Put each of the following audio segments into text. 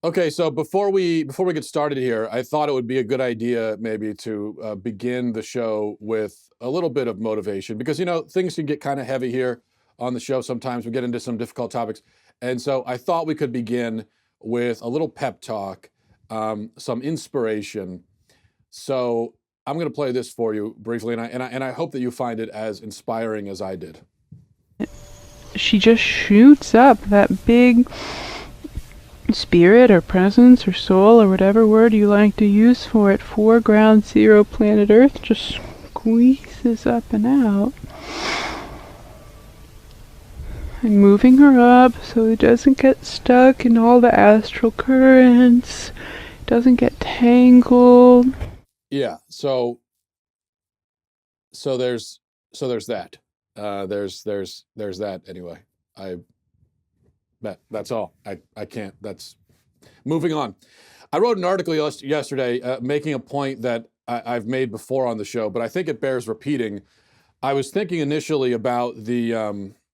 Okay, so before we get started here, I thought it would be a good idea maybe to begin the show with a little bit of motivation because things can get kind of heavy here on the show. Sometimes we get into some difficult topics, and so I thought we could begin with a little pep talk, some inspiration. So I'm going to play this for you briefly, and I hope that you find it as inspiring as I did. She just shoots up that big spirit or presence or soul or whatever word you like to use for it, foreground zero planet Earth, just squeezes up and out. And moving her up so it doesn't get stuck in all the astral currents, doesn't get tangled. Yeah. So there's that. There's that anyway. I that's all. I can't. That's moving on. I wrote an article yesterday making a point that I've made before on the show, but I think it bears repeating. I was thinking initially about the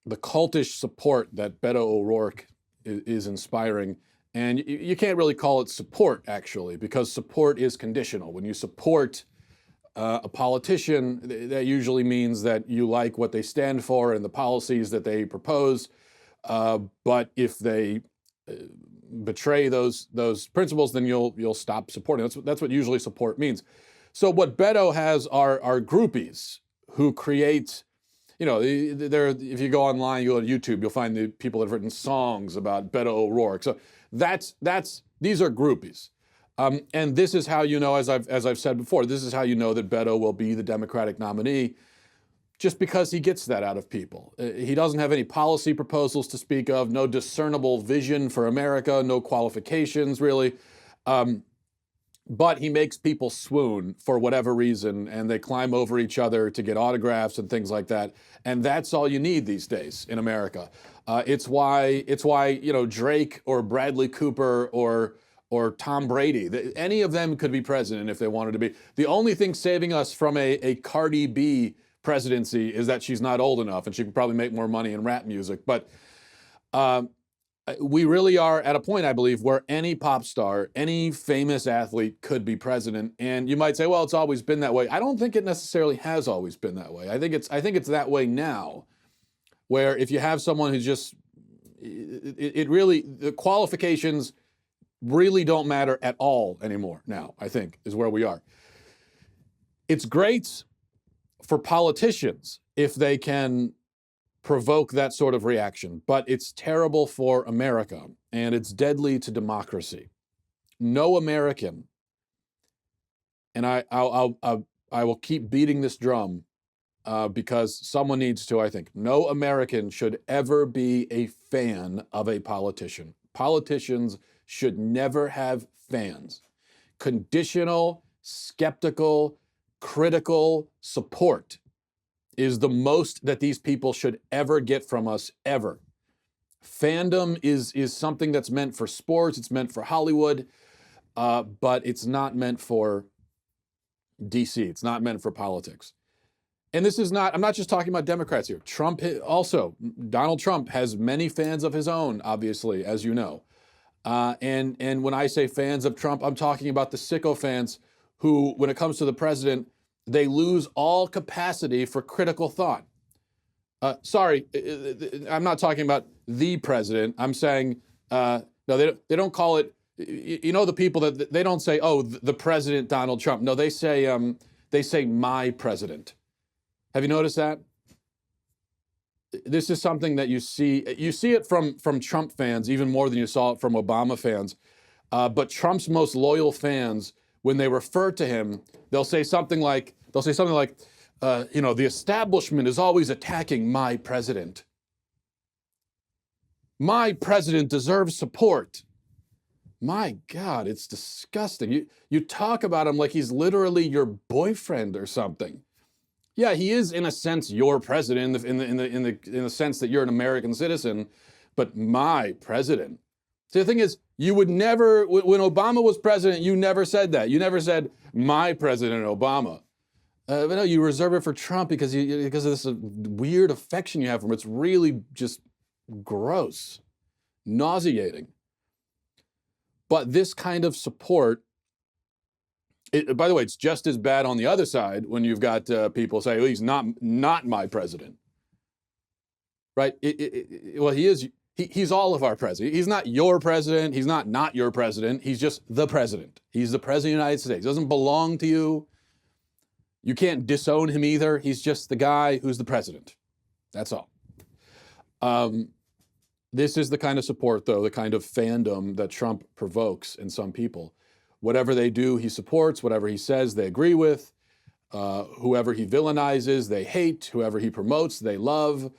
cultish support that Beto O'Rourke is inspiring, and you can't really call it support actually, because support is conditional. When you support a politician, that usually means that you like what they stand for and the policies that they propose. But if they betray those principles, then you'll stop supporting. That's what usually support means. So what Beto has are groupies who create. If you go online, you go to YouTube, you'll find the people that have written songs about Beto O'Rourke. So these are groupies. And this is how you know, as I've said before, this is how you know that Beto will be the Democratic nominee, just because he gets that out of people. He doesn't have any policy proposals to speak of, no discernible vision for America, no qualifications really. But he makes people swoon for whatever reason, and they climb over each other to get autographs and things like that. And that's all you need these days in America. It's why Drake or Bradley Cooper or Tom Brady, any of them could be president if they wanted to be. The only thing saving us from a Cardi B presidency is that she's not old enough, and she could probably make more money in rap music. But we really are at a point, I believe, where any pop star, any famous athlete could be president. And you might say, well, it's always been that way. I don't think it necessarily has always been that way. I think it's that way now, where if you have someone who's just, it really, the qualifications really don't matter at all anymore now, I think, is where we are. It's great for politicians if they can provoke that sort of reaction, but it's terrible for America and it's deadly to democracy. No American, and I will keep beating this drum because someone needs to, I think. No American should ever be a fan of a politician. Politicians should never have fans. Conditional, skeptical, critical support is the most that these people should ever get from us, ever. Fandom is something that's meant for sports, it's meant for Hollywood, but it's not meant for DC, it's not meant for politics. And this is not, I'm not just talking about Democrats here. Trump also, Donald Trump has many fans of his own, obviously, as you know. And when I say fans of Trump, I'm talking about the sicko fans who, when it comes to the president, they lose all capacity for critical thought. Sorry, I'm not talking about the president. I'm saying, no, they don't call it, the people that, they don't say, oh, the president, Donald Trump. No, they say my president. Have you noticed that? This is something that you see it from Trump fans even more than you saw it from Obama fans. But Trump's most loyal fans, when they refer to him, they'll say something like, the establishment is always attacking my president. My president deserves support. My God, it's disgusting. You talk about him like he's literally your boyfriend or something. Yeah, he is in a sense your president in the sense that you're an American citizen, but my president. See, the thing is, you would never, when Obama was president, you never said that. You never said my president Obama. But no, you reserve it for Trump because of this weird affection you have for him. It's really just gross, nauseating. But this kind of support, by the way, it's just as bad on the other side when you've got people say, well, he's not my president, right? Well, he is. He's all of our president. He's not your president. He's not your president. He's just the president. He's the president of the United States. He doesn't belong to you. You can't disown him either. He's just the guy who's the president. That's all. This is the kind of support, though, the kind of fandom that Trump provokes in some people. Whatever they do, he supports. Whatever he says, they agree with. Whoever he villainizes, they hate. Whoever he promotes, they love.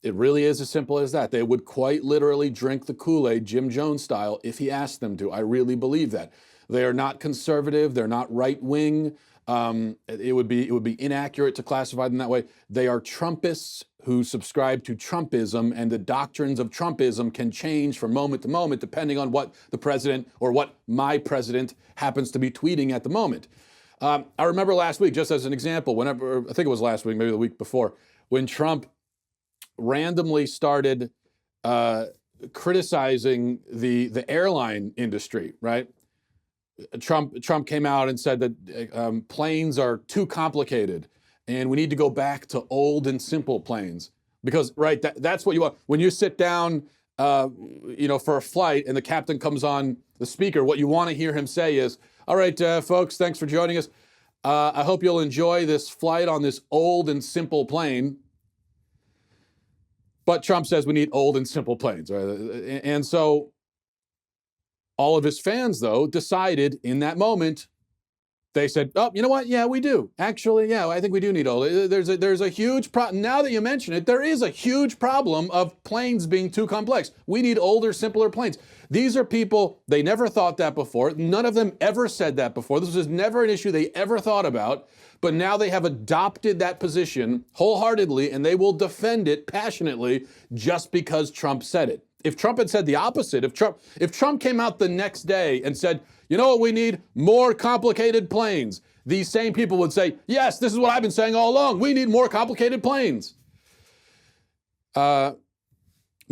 It really is as simple as that. They would quite literally drink the Kool-Aid, Jim Jones style, if he asked them to. I really believe that. They are not conservative. They're not right-wing. It would be inaccurate to classify them that way. They are Trumpists who subscribe to Trumpism, and the doctrines of Trumpism can change from moment to moment depending on what the president or what my president happens to be tweeting at the moment. I remember last week, just as an example, whenever, I think it was last week, maybe the week before, when Trump randomly started criticizing the airline industry, right? Trump came out and said that planes are too complicated and we need to go back to old and simple planes because, right, that's what you want. When you sit down, for a flight and the captain comes on the speaker, what you want to hear him say is, all right, folks, thanks for joining us. I hope you'll enjoy this flight on this old and simple plane. But Trump says we need old and simple planes, right? And so all of his fans, though, decided in that moment, they said, oh, you know what? Yeah, we do. Actually, yeah, I think we do need old. There's a huge problem. Now that you mention it, there is a huge problem of planes being too complex. We need older, simpler planes. These are people, they never thought that before. None of them ever said that before. This was never an issue they ever thought about. But now they have adopted that position wholeheartedly, and they will defend it passionately just because Trump said it. If Trump had said the opposite, if Trump came out the next day and said, you know what we need? More complicated planes. These same people would say, yes, this is what I've been saying all along. We need more complicated planes.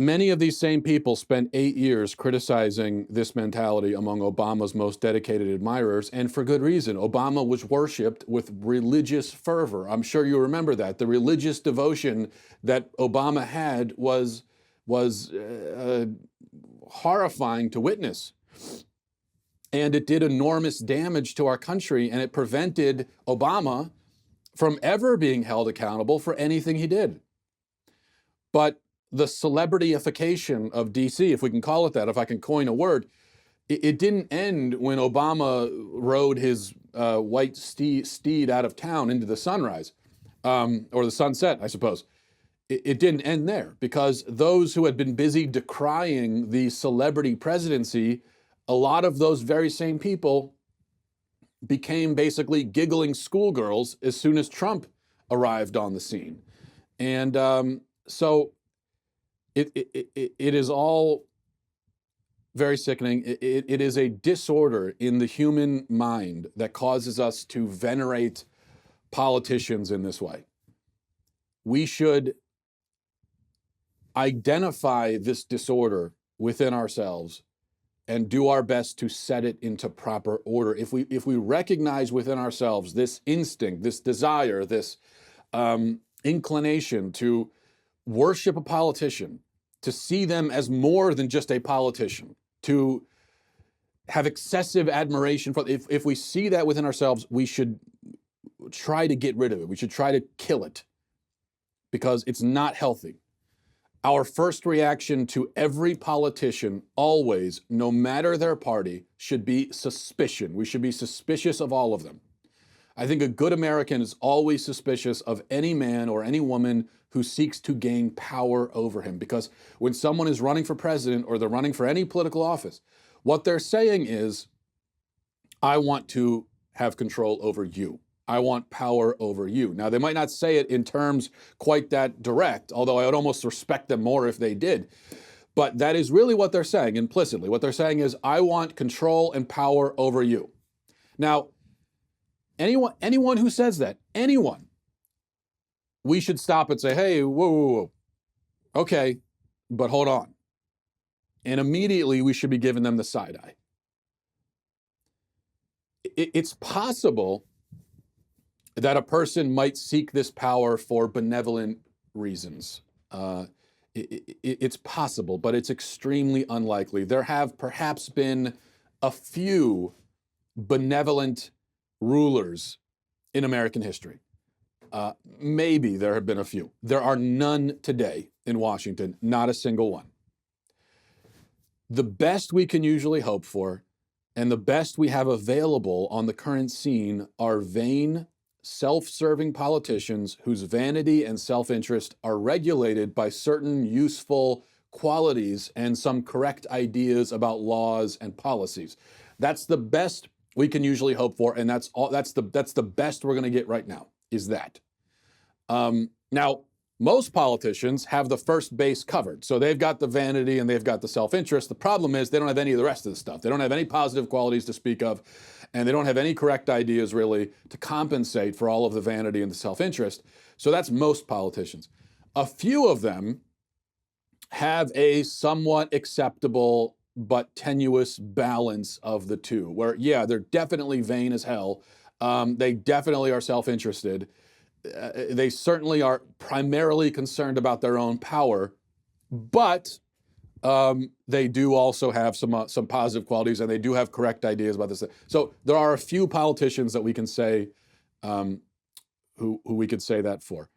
Many of these same people spent 8 years criticizing this mentality among Obama's most dedicated admirers, and for good reason. Obama was worshipped with religious fervor. I'm sure you remember that. The religious devotion that Obama had was horrifying to witness. And it did enormous damage to our country, and it prevented Obama from ever being held accountable for anything he did. But the celebrityification of DC, if we can call it that, if I can coin a word, it didn't end when Obama rode his white steed out of town into the sunrise, or the sunset, I suppose. It didn't end there, because those who had been busy decrying the celebrity presidency, a lot of those very same people became basically giggling schoolgirls as soon as Trump arrived on the scene. And so it is all very sickening. It is a disorder in the human mind that causes us to venerate politicians in this way. We should identify this disorder within ourselves and do our best to set it into proper order. If we recognize within ourselves this instinct, this desire, this inclination to worship a politician, to see them as more than just a politician, to have excessive admiration for, if we see that within ourselves, we should try to get rid of it. We should try to kill it, because it's not healthy. Our first reaction to every politician, always, no matter their party, should be suspicion. We should be suspicious of all of them. I think a good American is always suspicious of any man or any woman who seeks to gain power over him. Because when someone is running for president or they're running for any political office, what they're saying is, I want to have control over you. I want power over you. Now, they might not say it in terms quite that direct, although I would almost respect them more if they did. But that is really what they're saying implicitly. What they're saying is, I want control and power over you. Now, anyone who says that, anyone, we should stop and say, hey, whoa. Okay, but hold on. And immediately we should be giving them the side eye. it's possible that a person might seek this power for benevolent reasons. It's possible, but it's extremely unlikely. There have perhaps been a few benevolent rulers in American history. Maybe there have been a few. There are none today in Washington, not a single one. The best we can usually hope for, and the best we have available on the current scene, are vain, self-serving politicians whose vanity and self-interest are regulated by certain useful qualities and some correct ideas about laws and policies. That's the best we can usually hope for, and that's the best we're going to get right now, is that. Now, most politicians have the first base covered. So they've got the vanity and they've got the self-interest. The problem is they don't have any of the rest of the stuff. They don't have any positive qualities to speak of, and they don't have any correct ideas really to compensate for all of the vanity and the self-interest. So that's most politicians. A few of them have a somewhat acceptable but tenuous balance of the two, where, yeah, they're definitely vain as hell. They definitely are self-interested. They certainly are primarily concerned about their own power, but they do also have some positive qualities, and they do have correct ideas about this. So there are a few politicians that we can say, who we could say that for.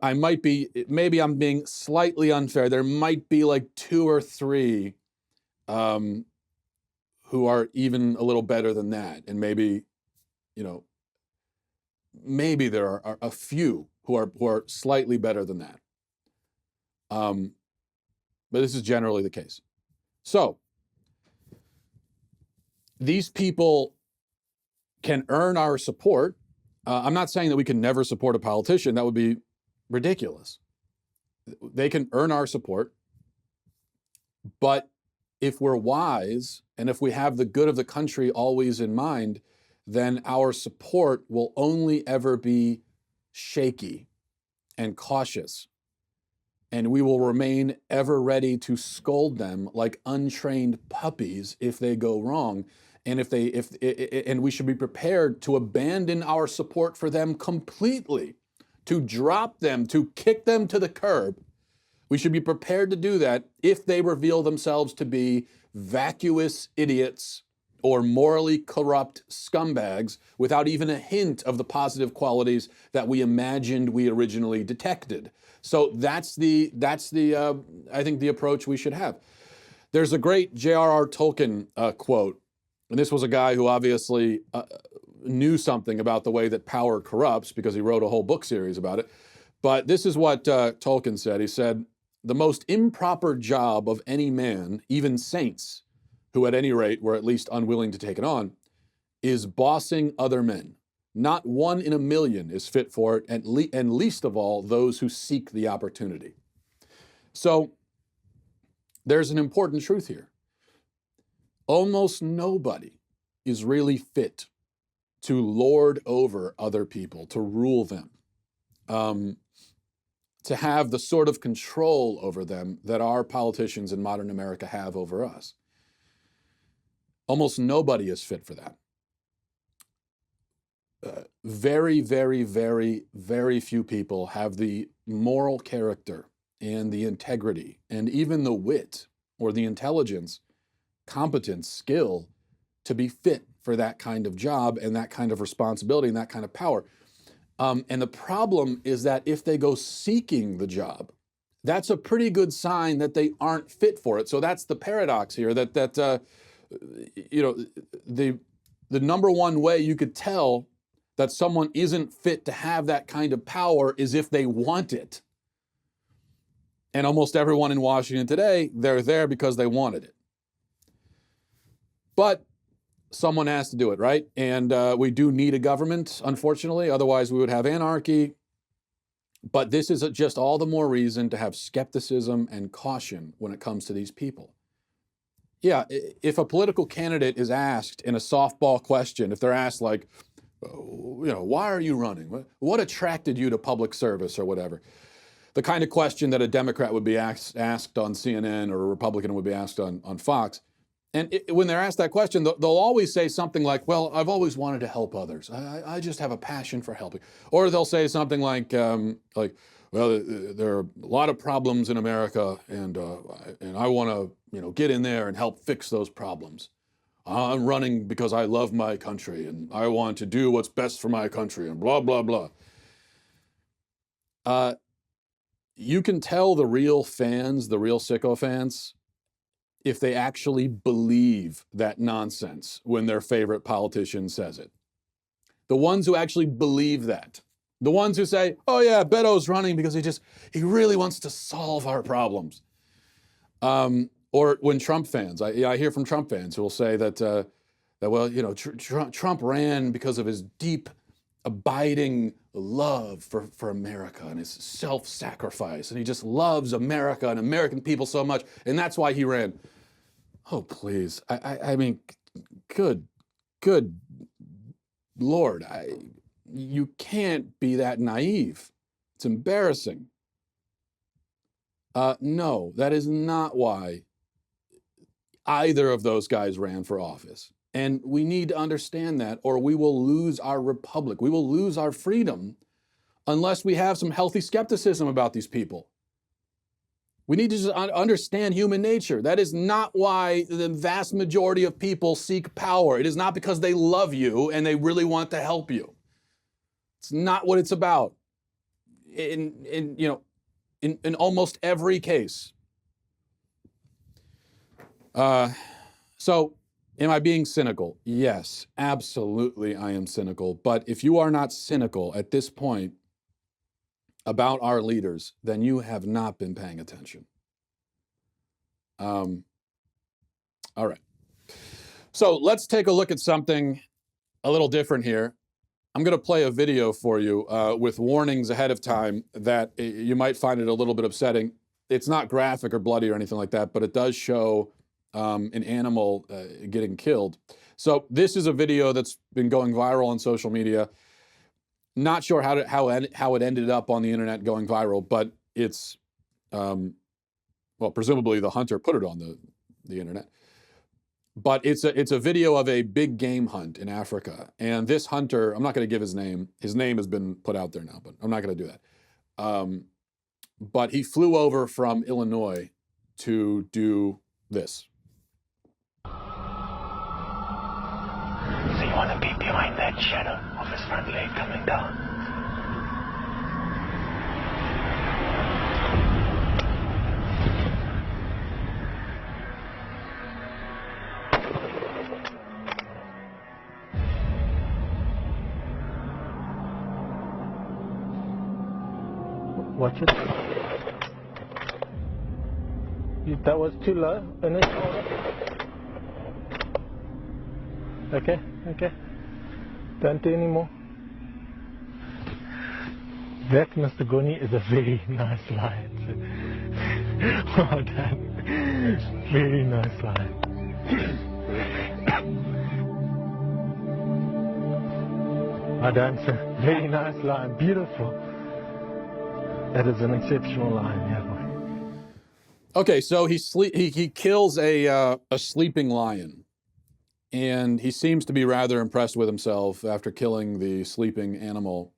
I might be, maybe I'm being slightly unfair. There might be like 2 or 3 who are even a little better than that, and maybe, maybe there are a few who are slightly better than that. But this is generally the case. So these people can earn our support. I'm not saying that we can never support a politician. That would be ridiculous. They can earn our support, but if we're wise and if we have the good of the country always in mind, then our support will only ever be shaky and cautious, and we will remain ever ready to scold them like untrained puppies if they go wrong. And and we should be prepared to abandon our support for them completely, to drop them, to kick them to the curb. We should be prepared to do that if they reveal themselves to be vacuous idiots or morally corrupt scumbags without even a hint of the positive qualities that we imagined we originally detected. So that's the I think the approach we should have. There's a great J.R.R. Tolkien quote, and this was a guy who obviously knew something about the way that power corrupts because he wrote a whole book series about it. But this is what Tolkien said. He said, "The most improper job of any man, even saints, who at any rate were at least unwilling to take it on, is bossing other men. Not 1 in a million is fit for it, and least of all those who seek the opportunity." So there's an important truth here. Almost nobody is really fit to lord over other people, to rule them, to have the sort of control over them that our politicians in modern America have over us. Almost nobody is fit for that. Very, very, very, very few people have the moral character and the integrity and even the wit or the intelligence, competence, skill to be fit for that kind of job and that kind of responsibility and that kind of power. And the problem is that if they go seeking the job, that's a pretty good sign that they aren't fit for it. So that's the paradox here, that the number one way you could tell that someone isn't fit to have that kind of power is if they want it. And almost everyone in Washington today, they're there because they wanted it. But someone has to do it, right? And we do need a government, unfortunately. Otherwise, we would have anarchy. But this is just all the more reason to have skepticism and caution when it comes to these people. Yeah, if a political candidate is asked in a softball question, if they're asked like, why are you running? What attracted you to public service or whatever? The kind of question that a Democrat would be asked on CNN or a Republican would be asked on Fox. And when they're asked that question, they'll always say something like, well, I've always wanted to help others. I just have a passion for helping. Or they'll say something like, well, there are a lot of problems in America, and I want to, get in there and help fix those problems. I'm running because I love my country, and I want to do what's best for my country, and blah, blah, blah. You can tell the real fans, the real sicko fans, if they actually believe that nonsense when their favorite politician says it. The ones who actually believe that. The ones who say, oh yeah, Beto's running because he really wants to solve our problems. Or when Trump fans, I hear from Trump fans who will say that well, Trump ran because of his deep, abiding love for America and his self-sacrifice, and he just loves America and American people so much, and that's why he ran. Oh, please. I mean, good Lord. You can't be that naive. It's embarrassing. No, that is not why either of those guys ran for office. And we need to understand that, or we will lose our republic. We will lose our freedom unless we have some healthy skepticism about these people. We need to just understand human nature. That is not why the vast majority of people seek power. It is not because they love you and they really want to help you. It's not what it's about. In almost every case. So, am I being cynical? Yes, absolutely I am cynical. But if you are not cynical at this point about our leaders, then you have not been paying attention. All right. So let's take a look at something a little different here. I'm going to play a video for you with warnings ahead of time that you might find it a little bit upsetting. It's not graphic or bloody or anything like that, but it does show an animal getting killed. So this is a video that's been going viral on social media. Not sure how it ended up on the internet going viral, but it's, well, presumably the hunter put it on the internet. But it's a video of a big game hunt in Africa. And this hunter, I'm not going to give his name. His name has been put out there now, but I'm not going to do that. But he flew over from Illinois to do this. So you want to be behind that shadow of his front leg coming down? Watch it. That was too low. Okay. Don't do anymore. That, Mr. Goni, is a very nice lion. Well done. Very nice lion. Well done, sir. Very nice lion. Beautiful. That is an exceptional lion, yeah, boy. Okay, so he kills a sleeping lion, and he seems to be rather impressed with himself after killing the sleeping animal.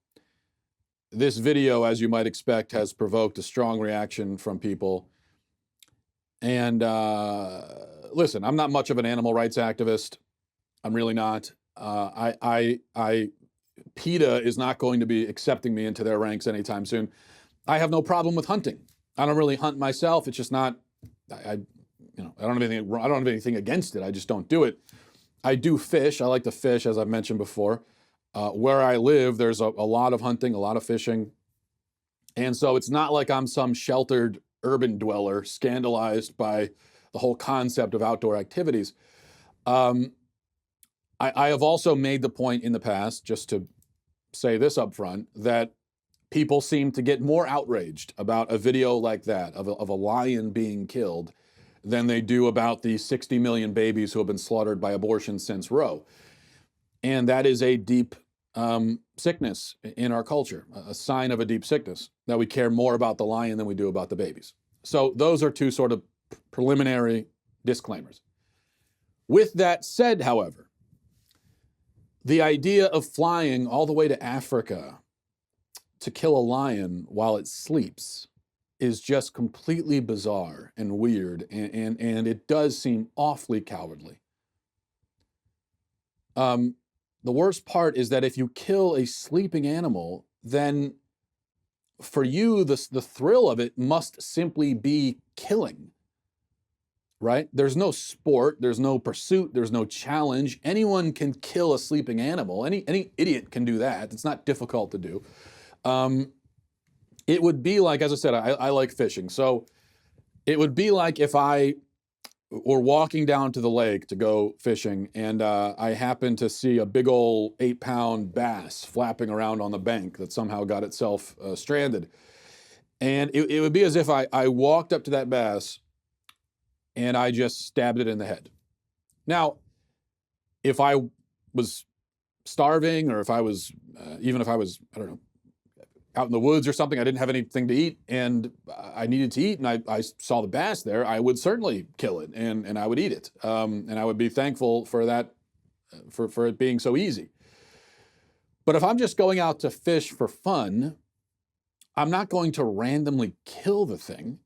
This video, as you might expect, has provoked a strong reaction from people. And listen, I'm not much of an animal rights activist. I'm really not. PETA is not going to be accepting me into their ranks anytime soon. I have no problem with hunting. I don't really hunt myself. It's just not, I don't have anything against it. I just don't do it. I do fish. I like to fish, as I've mentioned before. Where I live, there's a lot of hunting, a lot of fishing. And so it's not like I'm some sheltered urban dweller scandalized by the whole concept of outdoor activities. I have also made the point in the past, just to say this up front, that people seem to get more outraged about a video like that of a lion being killed than they do about the 60 million babies who have been slaughtered by abortion since Roe. And that is a deep sickness in our culture, a sign of a deep sickness, that we care more about the lion than we do about the babies. So those are two sort of preliminary disclaimers. With that said, however, the idea of flying all the way to Africa to kill a lion while it sleeps is just completely bizarre and weird, and it does seem awfully cowardly. The worst part is that if you kill a sleeping animal, then for you, the thrill of it must simply be killing, right? There's no sport, there's no pursuit, there's no challenge. Anyone can kill a sleeping animal. Any idiot can do that. It's not difficult to do. It would be like, as I said, I like fishing. So it would be like if I were walking down to the lake to go fishing and I happened to see a big old 8-pound bass flapping around on the bank that somehow got itself stranded. And it would be as if I walked up to that bass and I just stabbed it in the head. Now, if I was starving, or if I was, even if I was, I don't know, out in the woods or something, I didn't have anything to eat and I needed to eat, and I saw the bass there, I would certainly kill it and I would eat it. And I would be thankful for that, for it being so easy. But if I'm just going out to fish for fun, I'm not going to randomly kill the thing.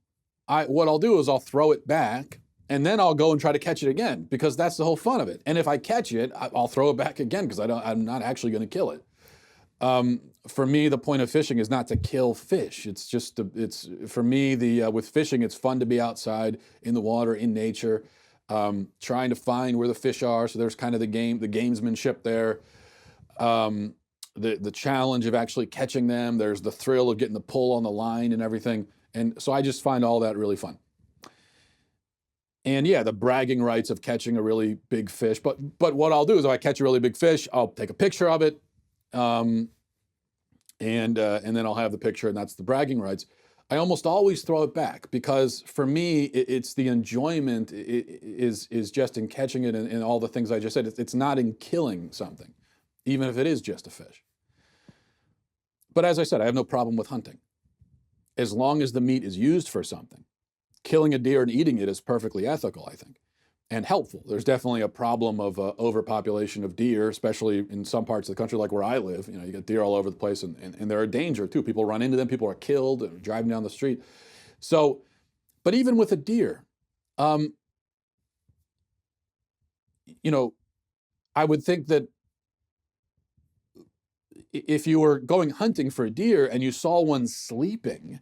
What I'll do is I'll throw it back and then I'll go and try to catch it again, because that's the whole fun of it. And if I catch it, I'll throw it back again because I'm not actually going to kill it. For me, the point of fishing is not to kill fish. It's just, for me, with fishing, it's fun to be outside in the water, in nature, trying to find where the fish are. So there's kind of the gamesmanship there. The challenge of actually catching them. There's the thrill of getting the pull on the line and everything. And so I just find all that really fun. And yeah, the bragging rights of catching a really big fish. But what I'll do is if I catch a really big fish, I'll take a picture of it. And then I'll have the picture, and that's the bragging rights. I almost always throw it back because for me, it's the enjoyment is just in catching it and all the things I just said. It's not in killing something, even if it is just a fish. But as I said, I have no problem with hunting. As long as the meat is used for something. Killing a deer and eating it is perfectly ethical, I think, and helpful. There's definitely a problem of overpopulation of deer, especially in some parts of the country like where I live. You know, you got deer all over the place, and they're a danger too. People run into them, people are killed, and driving down the street. So, but even with a deer, you know, I would think that if you were going hunting for a deer and you saw one sleeping,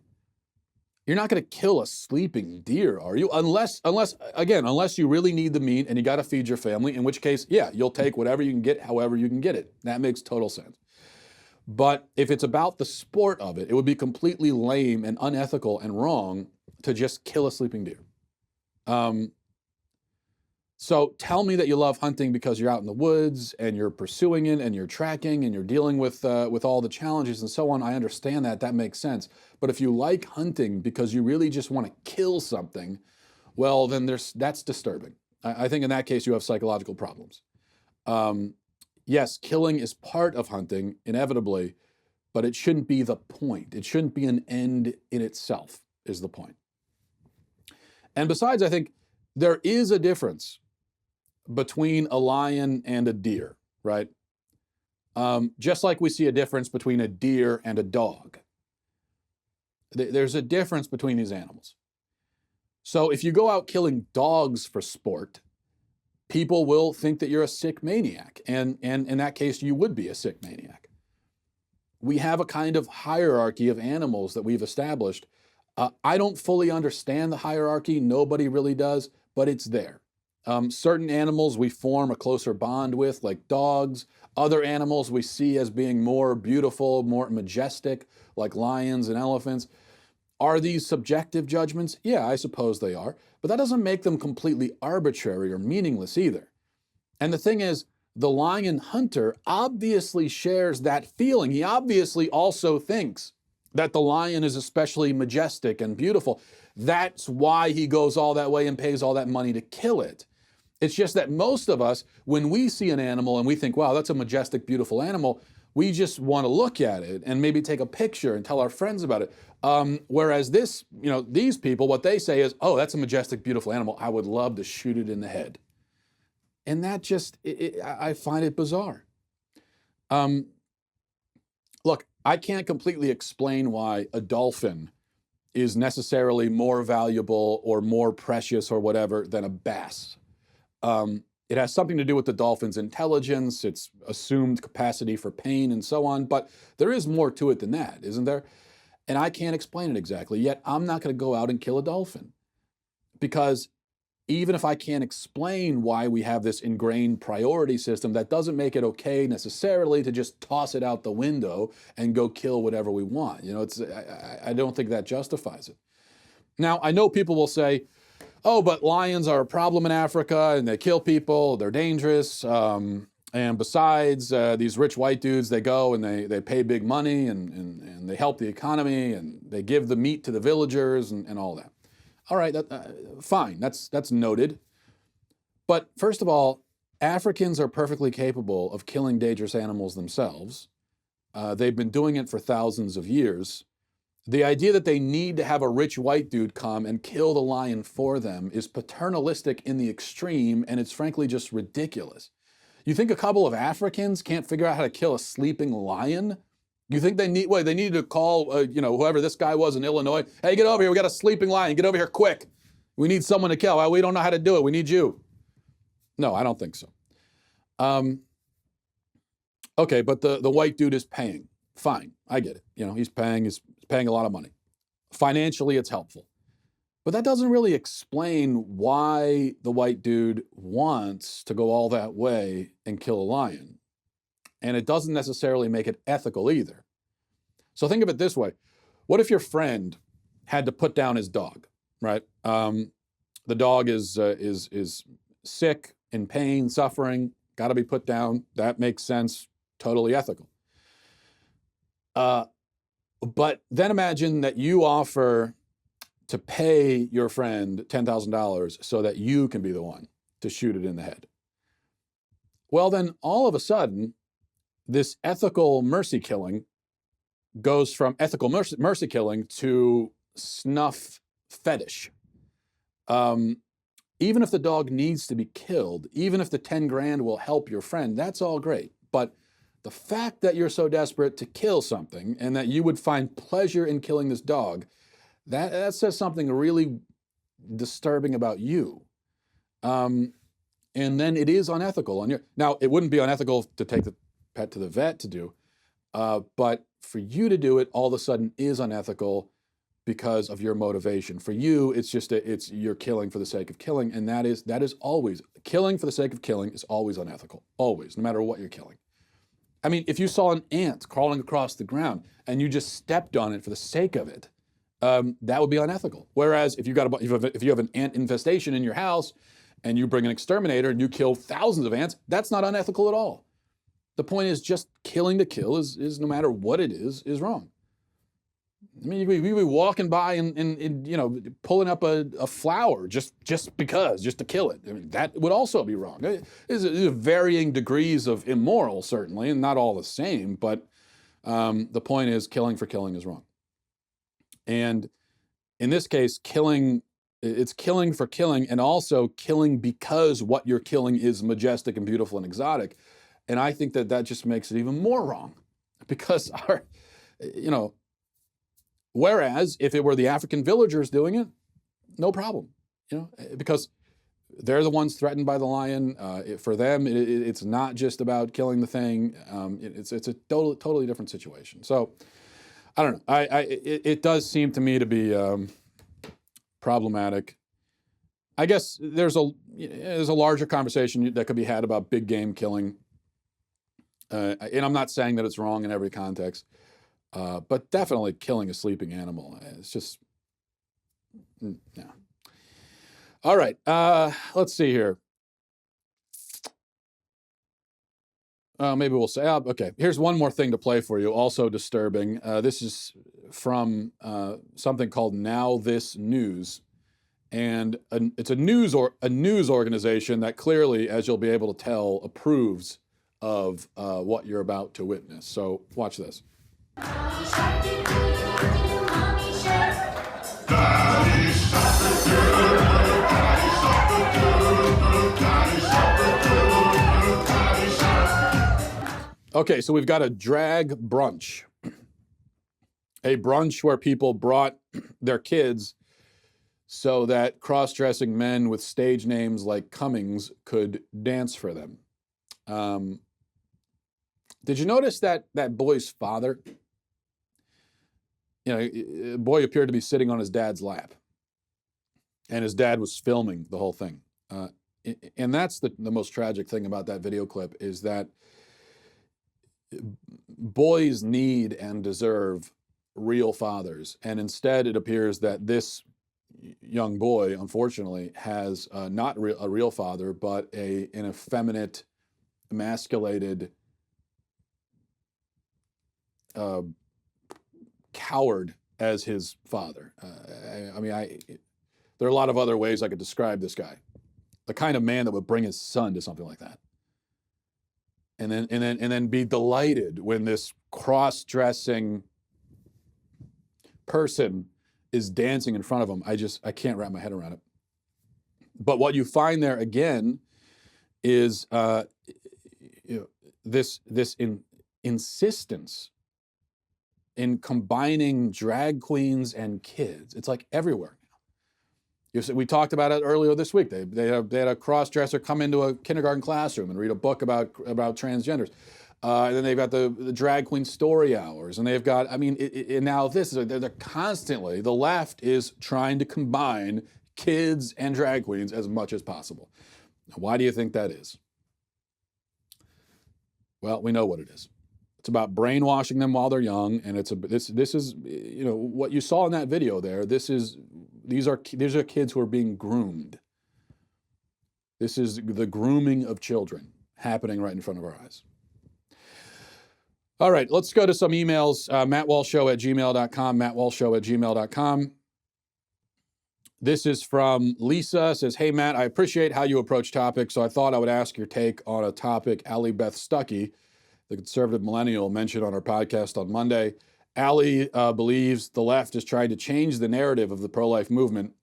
you're not going to kill a sleeping deer, are you? Unless you really need the meat and you got to feed your family, in which case, yeah, you'll take whatever you can get, however you can get it. That makes total sense. But if it's about the sport of it, it would be completely lame and unethical and wrong to just kill a sleeping deer. So tell me that you love hunting because you're out in the woods and you're pursuing it and you're tracking and you're dealing with all the challenges and so on. I understand that. That makes sense. But if you like hunting because you really just want to kill something, well, then that's disturbing. I think in that case you have psychological problems. Yes, killing is part of hunting, inevitably, but it shouldn't be the point. It shouldn't be an end in itself, is the point. And besides, I think there is a difference between a lion and a deer, right? Just like we see a difference between a deer and a dog. There's a difference between these animals. So if you go out killing dogs for sport, people will think that you're a sick maniac. And in that case, you would be a sick maniac. We have a kind of hierarchy of animals that we've established. I don't fully understand the hierarchy. Nobody really does, but it's there. Certain animals we form a closer bond with, like dogs. Other animals we see as being more beautiful, more majestic, like lions and elephants. Are these subjective judgments? Yeah, I suppose they are. But that doesn't make them completely arbitrary or meaningless either. And the thing is, the lion hunter obviously shares that feeling. He obviously also thinks that the lion is especially majestic and beautiful. That's why he goes all that way and pays all that money to kill it. It's just that most of us, when we see an animal and we think, wow, that's a majestic, beautiful animal, we just want to look at it and maybe take a picture and tell our friends about it. Whereas these people, what they say is, oh, that's a majestic, beautiful animal. I would love to shoot it in the head. And that just, I find it bizarre. Look, I can't completely explain why a dolphin is necessarily more valuable or more precious or whatever than a bass. It has something to do with the dolphin's intelligence, its assumed capacity for pain and so on, but there is more to it than that, isn't there? And I can't explain it exactly, yet I'm not going to go out and kill a dolphin. Because even if I can't explain why we have this ingrained priority system, that doesn't make it okay necessarily to just toss it out the window and go kill whatever we want. You know, I don't think that justifies it. Now, I know people will say, oh, but lions are a problem in Africa and they kill people, they're dangerous. And besides, these rich white dudes, they go and they pay big money and they help the economy and they give the meat to the villagers and all that. All right, fine, that's noted. But first of all, Africans are perfectly capable of killing dangerous animals themselves. They've been doing it for thousands of years. The idea that they need to have a rich white dude come and kill the lion for them is paternalistic in the extreme, and it's frankly just ridiculous. You think a couple of Africans can't figure out how to kill a sleeping lion? You think they needed to call, whoever this guy was in Illinois. Hey, get over here. We got a sleeping lion. Get over here quick. We need someone to kill. Well, we don't know how to do it. We need you. No, I don't think so. Okay, but the white dude is paying. Fine, I get it. You know, he's paying a lot of money. Financially, it's helpful. But that doesn't really explain why the white dude wants to go all that way and kill a lion. And it doesn't necessarily make it ethical either. So think of it this way. What if your friend had to put down his dog, right? The dog is sick, in pain, suffering, got to be put down. That makes sense, totally ethical. But then imagine that you offer to pay your friend $10,000 so that you can be the one to shoot it in the head. Well, then all of a sudden, this ethical mercy killing goes from ethical mercy killing to snuff fetish. Even if the dog needs to be killed, even if the 10 grand will help your friend, that's all great. But the fact that you're so desperate to kill something and that you would find pleasure in killing this dog, that says something really disturbing about you. And then it is unethical. Now, it wouldn't be unethical to take the pet to the vet to do, but for you to do it all of a sudden is unethical because of your motivation. For you, it's you're killing for the sake of killing, and that is always, killing for the sake of killing is always unethical, always, no matter what you're killing. I mean, if you saw an ant crawling across the ground and you just stepped on it for the sake of it, that would be unethical. Whereas if you have an ant infestation in your house and you bring an exterminator and you kill thousands of ants, that's not unethical at all. The point is just killing to kill is no matter what it is wrong. I mean, you'd be walking by and pulling up a flower just to kill it. I mean, that would also be wrong. There's varying degrees of immoral, certainly, and not all the same, but the point is killing for killing is wrong. And in this case, it's killing for killing and also killing because what you're killing is majestic and beautiful and exotic. And I think that just makes it even more wrong because whereas if it were the African villagers doing it, no problem, because they're the ones threatened by the lion. For them, it's not just about killing the thing. It's a totally different situation. So I don't know. It does seem to me to be problematic. I guess there's a larger conversation that could be had about big game killing. And I'm not saying that it's wrong in every context, but definitely killing a sleeping animal. It's just, yeah. All right, let's see here. Maybe we'll say, okay, here's one more thing to play for you, also disturbing. This is from something called Now This News. And it's a news organization that clearly, as you'll be able to tell, approves of what you're about to witness. So watch this. Okay, so we've got a drag brunch. A brunch where people brought their kids so that cross-dressing men with stage names like Cummings could dance for them. Did you notice that boy's father? The boy appeared to be sitting on his dad's lap, and his dad was filming the whole thing. And that's the most tragic thing about that video clip, is that boys need and deserve real fathers. And instead, it appears that this young boy, unfortunately, has not a real father, but an effeminate, emasculated coward as his father. There are a lot of other ways I could describe this guy. The kind of man that would bring his son to something like that. And then be delighted when this cross-dressing person is dancing in front of him. I can't wrap my head around it. But what you find there again is this insistence in combining drag queens and kids. It's like everywhere now. We talked about it earlier this week. They had a cross-dresser come into a kindergarten classroom and read a book about transgenders. And then they've got the drag queen story hours, and they've got, and now they're constantly, the left is trying to combine kids and drag queens as much as possible. Now, why do you think that is? Well, we know what it is. It's about brainwashing them while they're young, and this is what you saw in that video there. These are kids who are being groomed. This is the grooming of children happening right in front of our eyes. All right, let's go to some emails. MattWalshShow@gmail.com, MattWalshShow@gmail.com. This is from Lisa. Says, hey, Matt, I appreciate how you approach topics, so I thought I would ask your take on a topic Allie Beth Stuckey, the conservative millennial, mentioned on our podcast on Monday. Allie believes the left is trying to change the narrative of the pro-life movement.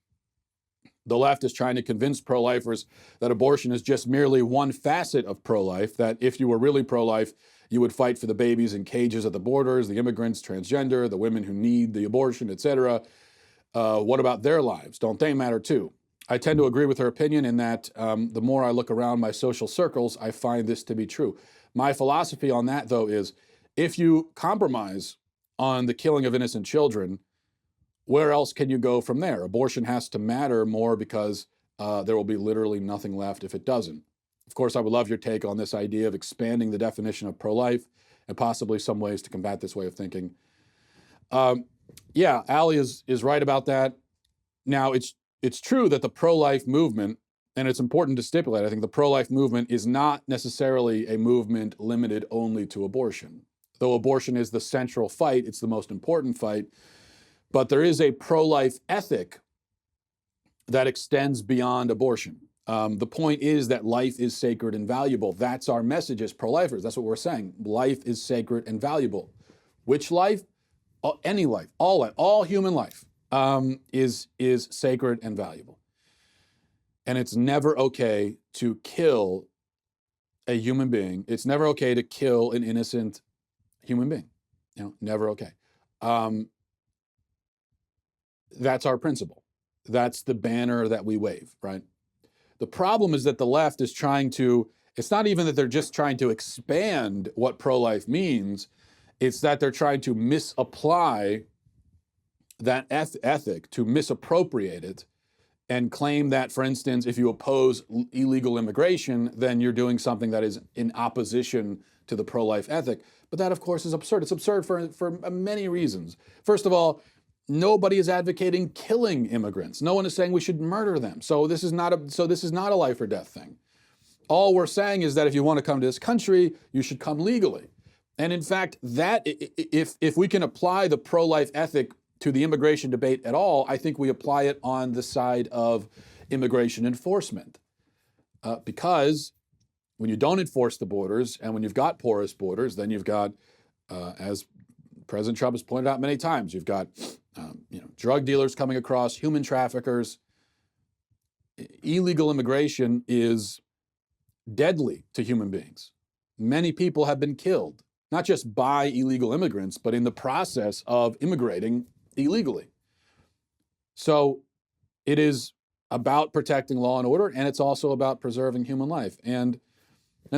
The left is trying to convince pro-lifers that abortion is just merely one facet of pro-life, that if you were really pro-life, you would fight for the babies in cages at the borders, the immigrants, transgender, the women who need the abortion, etc. What about their lives? Don't they matter too? I tend to agree with her opinion in that the more I look around my social circles, I find this to be true. My philosophy on that, though, is if you compromise on the killing of innocent children, where else can you go from there? Abortion has to matter more because there will be literally nothing left if it doesn't. Of course, I would love your take on this idea of expanding the definition of pro-life and possibly some ways to combat this way of thinking. Yeah, Allie is right about that. Now, it's true that the pro-life movement, and it's important to stipulate, I think the pro-life movement is not necessarily a movement limited only to abortion. Though abortion is the central fight, it's the most important fight, but there is a pro-life ethic that extends beyond abortion. The point is that life is sacred and valuable. That's our message as pro-lifers. That's what we're saying. Life is sacred and valuable. Which life? Any life, all human life is sacred and valuable. And it's never okay to kill a human being. It's never okay to kill an innocent human being. Never okay. That's our principle. That's the banner that we wave, right? The problem is that the left is it's not even that they're just trying to expand what pro-life means, it's that they're trying to misapply that ethic, to misappropriate it, and claim that, for instance, if you oppose illegal immigration, then you're doing something that is in opposition to the pro-life ethic. But that, of course, is absurd. It's absurd for many reasons. First of all, nobody is advocating killing immigrants. No one is saying we should murder them. So this is not a life or death thing. All we're saying is that if you want to come to this country, you should come legally. And in fact, that if we can apply the pro-life ethic to the immigration debate at all, I think we apply it on the side of immigration enforcement. Because when you don't enforce the borders and when you've got porous borders, then you've got, as President Trump has pointed out many times, you've got drug dealers coming across, human traffickers. Illegal immigration is deadly to human beings. many people have been killed, not just by illegal immigrants, but in the process of immigrating illegally. So it is about protecting law and order, and it's also about preserving human life. And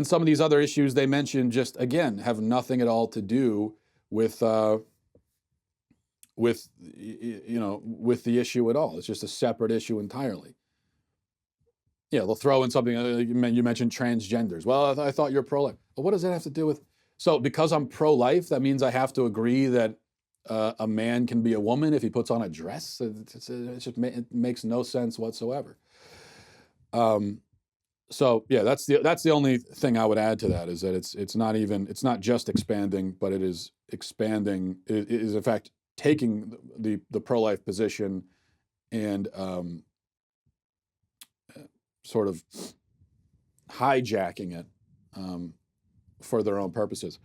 some of these other issues they mentioned just, again, have nothing at all to do with the issue at all. It's just a separate issue entirely. Yeah, they'll throw in something, you mentioned transgenders. Well, I thought you're pro-life. Well, what does that have to do with? So because I'm pro-life, that means I have to agree that a man can be a woman if he puts on a dress? It makes no sense whatsoever. So yeah, that's the only thing I would add to that, is that it's not just expanding, but it is expanding. It is in fact taking the pro-life position and sort of hijacking it for their own purposes.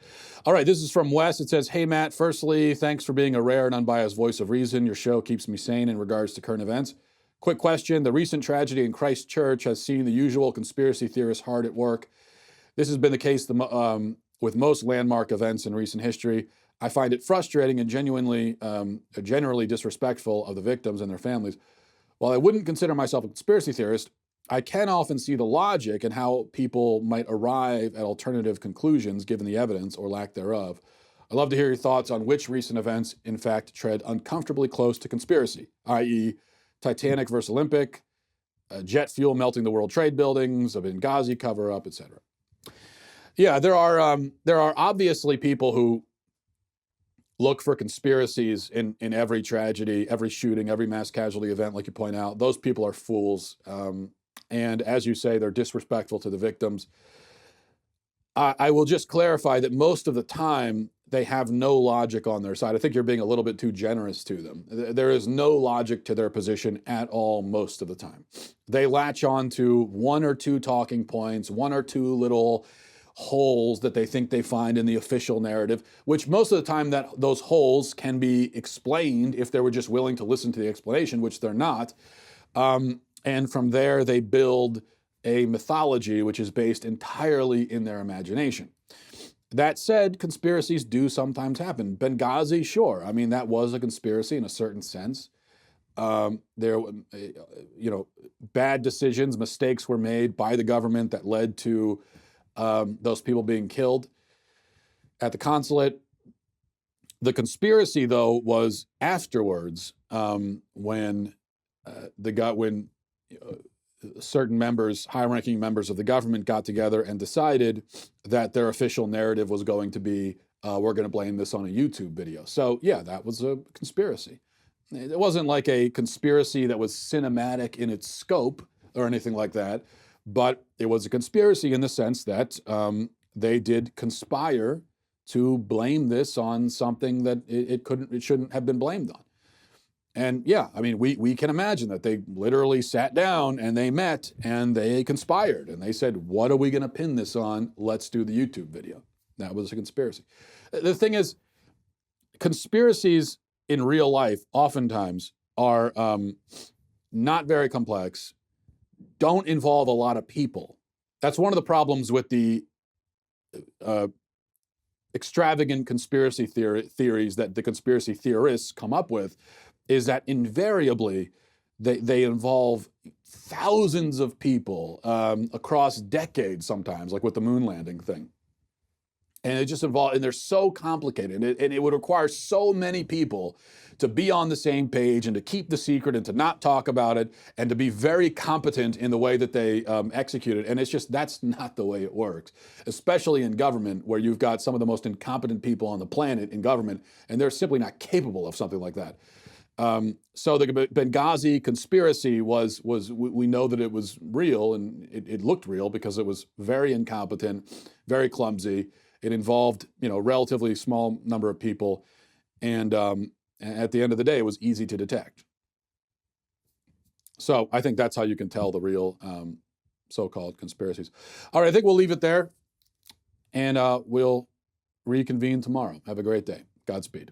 All right, this is from Wes. It says, "Hey Matt, firstly, thanks for being a rare and unbiased voice of reason. Your show keeps me sane in regards to current events. Quick question, the recent tragedy in Christchurch has seen the usual conspiracy theorists hard at work. This has been the case with most landmark events in recent history. I find it frustrating and generally disrespectful of the victims and their families. While I wouldn't consider myself a conspiracy theorist, I can often see the logic in how people might arrive at alternative conclusions given the evidence or lack thereof. I'd love to hear your thoughts on which recent events, in fact, tread uncomfortably close to conspiracy, i.e., Titanic versus Olympic, jet fuel melting the World Trade buildings, a Benghazi cover-up, etc." Yeah, there are obviously people who look for conspiracies in every tragedy, every shooting, every mass casualty event, like you point out. Those people are fools. And as you say, they're disrespectful to the victims. I will just clarify that most of the time, they have no logic on their side. I think you're being a little bit too generous to them. There is no logic to their position at all most of the time. They latch on to one or two talking points, one or two little holes that they think they find in the official narrative, which most of the time those holes can be explained if they were just willing to listen to the explanation, which they're not. And from there, they build a mythology which is based entirely in their imagination. That said, conspiracies do sometimes happen. Benghazi, sure. I mean, that was a conspiracy in a certain sense. Bad decisions, mistakes were made by the government that led to those people being killed at the consulate. The conspiracy, though, was afterwards when certain high-ranking members of the government got together and decided that their official narrative was going to be, we're going to blame this on a YouTube video. So yeah, that was a conspiracy. It wasn't like a conspiracy that was cinematic in its scope or anything like that, but it was a conspiracy in the sense that they did conspire to blame this on something that it shouldn't have been blamed on. And yeah, I mean, we can imagine that they literally sat down and they met and they conspired and they said, what are we going to pin this on? Let's do the YouTube video. That was a conspiracy. The thing is, conspiracies in real life oftentimes are not very complex, don't involve a lot of people. That's one of the problems with the extravagant conspiracy theories that the conspiracy theorists come up with, is that invariably they involve thousands of people across decades sometimes, like with the moon landing thing. And they're so complicated, and it would require so many people to be on the same page and to keep the secret and to not talk about it and to be very competent in the way that they execute it. And that's not the way it works, especially in government, where you've got some of the most incompetent people on the planet in government, and they're simply not capable of something like that. So the Benghazi conspiracy we know that it was real, and it looked real because it was very incompetent, very clumsy. It involved, a relatively small number of people, and at the end of the day, it was easy to detect. So I think that's how you can tell the real so-called conspiracies. All right, I think we'll leave it there, and we'll reconvene tomorrow. Have a great day. Godspeed.